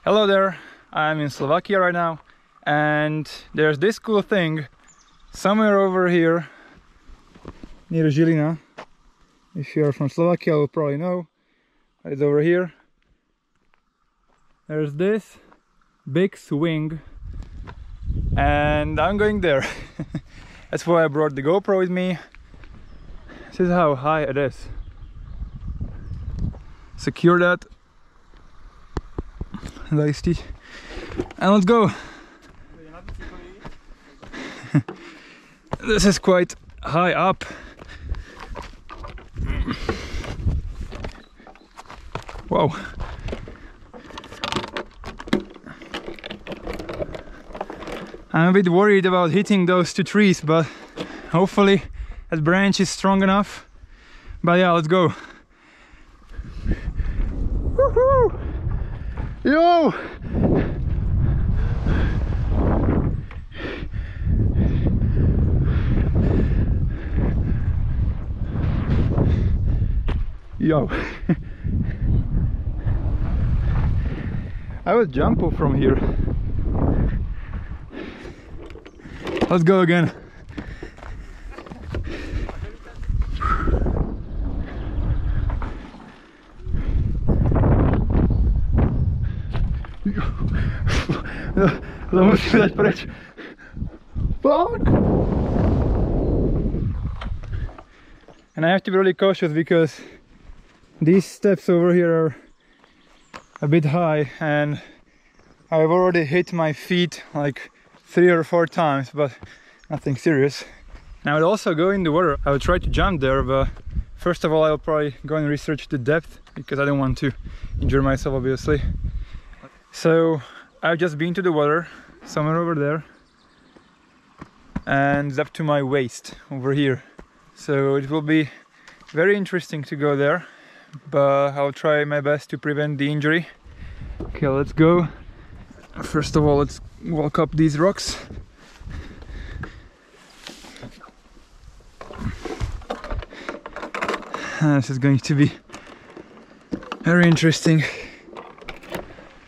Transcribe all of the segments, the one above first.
Hello there, I'm in Slovakia right now, and there's this cool thing somewhere over here near ŽILINA. If you're from Slovakia, you'll probably know. It's over here. There's this big swing, and I'm going there. That's why I brought the GoPro with me. This is how high it is. Secure that. And let's go. This is quite high up. Whoa. I'm a bit worried about hitting those two trees, but hopefully that branch is strong enough. But yeah, let's go. Woohoo! Yo! Yo! I will jump off from here. Let's go again. Musím dať preč. Fuck! And I have to be really cautious because these steps over here are a bit high and I've already hit my feet like 3 or 4 times, but nothing serious. And I would also go in the water. I would try to jump there, but first of all I'll probably go and research the depth because I don't want to injure myself, obviously. So I've just been to the water somewhere over there and it's up to my waist over here. So it will be very interesting to go there, but I'll try my best to prevent the injury. Okay, let's go. First of all, let's walk up these rocks. This is going to be very interesting.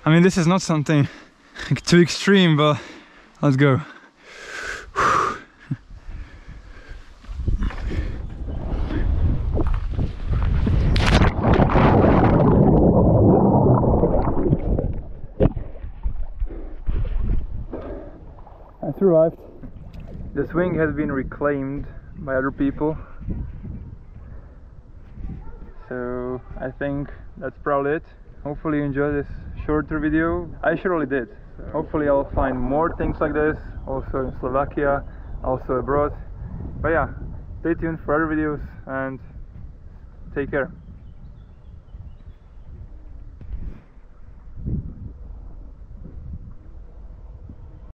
I mean, this is not something too extreme, but let's go. I survived. The swing has been reclaimed by other people, so I think that's probably it. Hopefully you enjoyed this shorter video. I surely did. Hopefully I'll find more things like this also in Slovakia, also abroad. But yeah, stay tuned for other videos and take care.